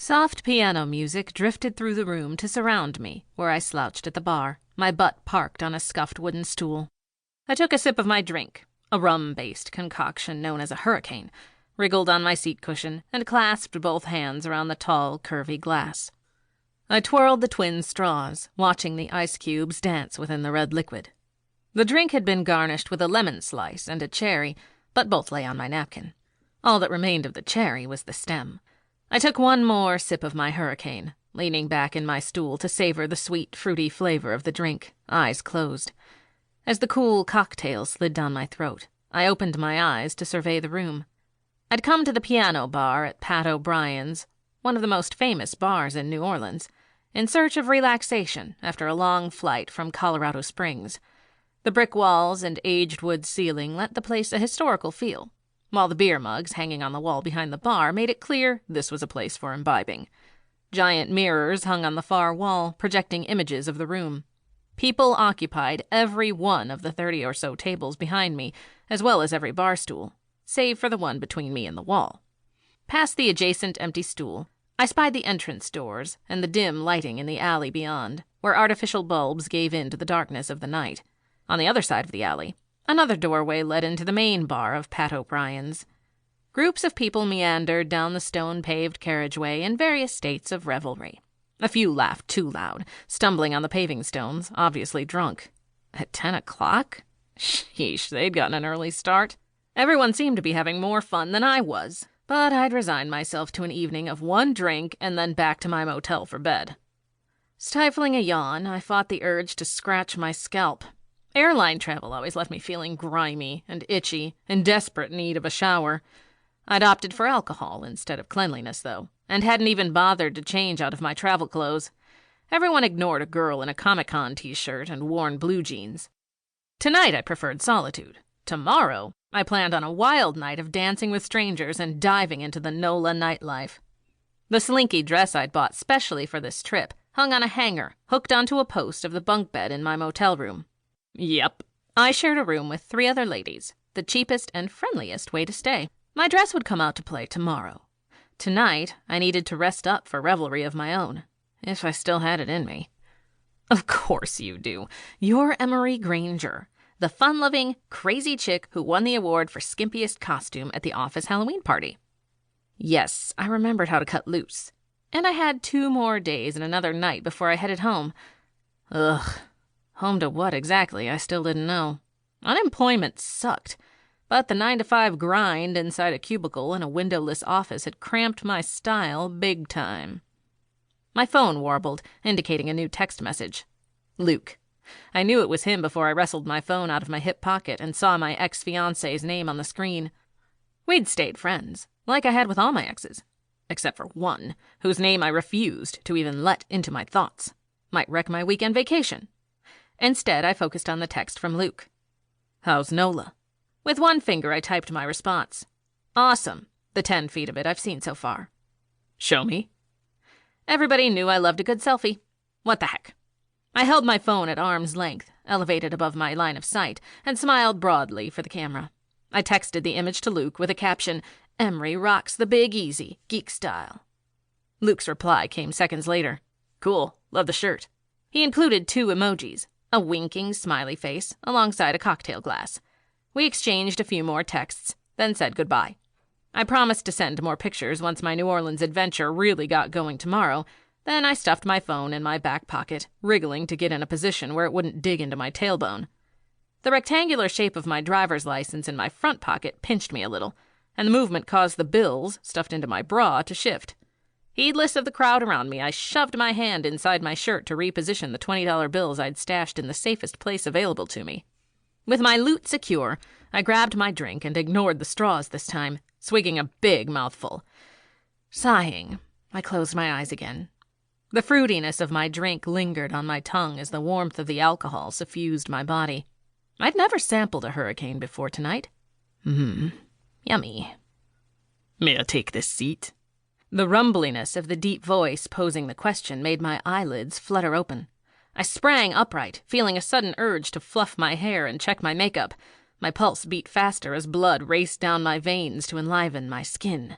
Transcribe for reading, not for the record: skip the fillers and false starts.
Soft piano music drifted through the room to surround me, where I slouched at the bar, my butt parked on a scuffed wooden stool. I took a sip of my drink, a rum-based concoction known as a hurricane, wriggled on my seat cushion, and clasped both hands around the tall, curvy glass. I twirled the twin straws, watching the ice cubes dance within the red liquid. The drink had been garnished with a lemon slice and a cherry, but both lay on my napkin. All that remained of the cherry was the stem. I took one more sip of my hurricane, leaning back in my stool to savor the sweet, fruity flavor of the drink, eyes closed. As the cool cocktail slid down my throat, I opened my eyes to survey the room. I'd come to the piano bar at Pat O'Brien's, one of the most famous bars in New Orleans, in search of relaxation after a long flight from Colorado Springs. The brick walls and aged wood ceiling lent the place a historical feel, while the beer mugs hanging on the wall behind the bar made it clear this was a place for imbibing. Giant mirrors hung on the far wall, projecting images of the room. People occupied every one of the 30 or so tables behind me, as well as every bar stool, save for the one between me and the wall. Past the adjacent empty stool, I spied the entrance doors and the dim lighting in the alley beyond, where artificial bulbs gave in to the darkness of the night. On the other side of the alley, another doorway led into the main bar of Pat O'Brien's. Groups of people meandered down the stone-paved carriageway in various states of revelry. A few laughed too loud, stumbling on the paving stones, obviously drunk. At 10 o'clock? Sheesh, they'd gotten an early start. Everyone seemed to be having more fun than I was, but I'd resigned myself to an evening of one drink and then back to my motel for bed. Stifling a yawn, I fought the urge to scratch my scalp. Airline travel always left me feeling grimy and itchy, in desperate need of a shower. I'd opted for alcohol instead of cleanliness, though, and hadn't even bothered to change out of my travel clothes. Everyone ignored a girl in a Comic-Con t-shirt and worn blue jeans. Tonight I preferred solitude. Tomorrow, I planned on a wild night of dancing with strangers and diving into the NOLA nightlife. The slinky dress I'd bought specially for this trip hung on a hanger, hooked onto a post of the bunk bed in my motel room. Yep, I shared a room with 3 other ladies, the cheapest and friendliest way to stay. My dress would come out to play tomorrow. Tonight, I needed to rest up for revelry of my own, if I still had it in me. Of course you do. You're Emery Granger, the fun-loving, crazy chick who won the award for skimpiest costume at the office Halloween party. Yes, I remembered how to cut loose. And I had 2 more days and another night before I headed home. Ugh. Home to what exactly, I still didn't know. Unemployment sucked, but the 9-to-5 grind inside a cubicle in a windowless office had cramped my style big time. My phone warbled, indicating a new text message. Luke. I knew it was him before I wrestled my phone out of my hip pocket and saw my ex-fiancé's name on the screen. We'd stayed friends, like I had with all my exes, except for one, whose name I refused to even let into my thoughts. Might wreck my weekend vacation. Instead, I focused on the text from Luke. How's NOLA? With one finger, I typed my response. Awesome. The 10 feet of it I've seen so far. Show me. Everybody knew I loved a good selfie. What the heck? I held my phone at arm's length, elevated above my line of sight, and smiled broadly for the camera. I texted the image to Luke with a caption, Emery rocks the big easy, geek style. Luke's reply came seconds later. Cool, love the shirt. He included 2 emojis, a winking smiley face alongside a cocktail glass. We exchanged a few more texts, then said goodbye. I promised to send more pictures once my New Orleans adventure really got going tomorrow. Then I stuffed my phone in my back pocket, wriggling to get in a position where it wouldn't dig into my tailbone. The rectangular shape of my driver's license in my front pocket pinched me a little, and the movement caused the bills, stuffed into my bra, to shift. Heedless of the crowd around me, I shoved my hand inside my shirt to reposition the $20 bills I'd stashed in the safest place available to me. With my loot secure, I grabbed my drink and ignored the straws this time, swigging a big mouthful. Sighing, I closed my eyes again. The fruitiness of my drink lingered on my tongue as the warmth of the alcohol suffused my body. I'd never sampled a hurricane before tonight. Yummy. May I take this seat? The rumbliness of the deep voice posing the question made my eyelids flutter open. I sprang upright, feeling a sudden urge to fluff my hair and check my makeup. My pulse beat faster as blood raced down my veins to enliven my skin.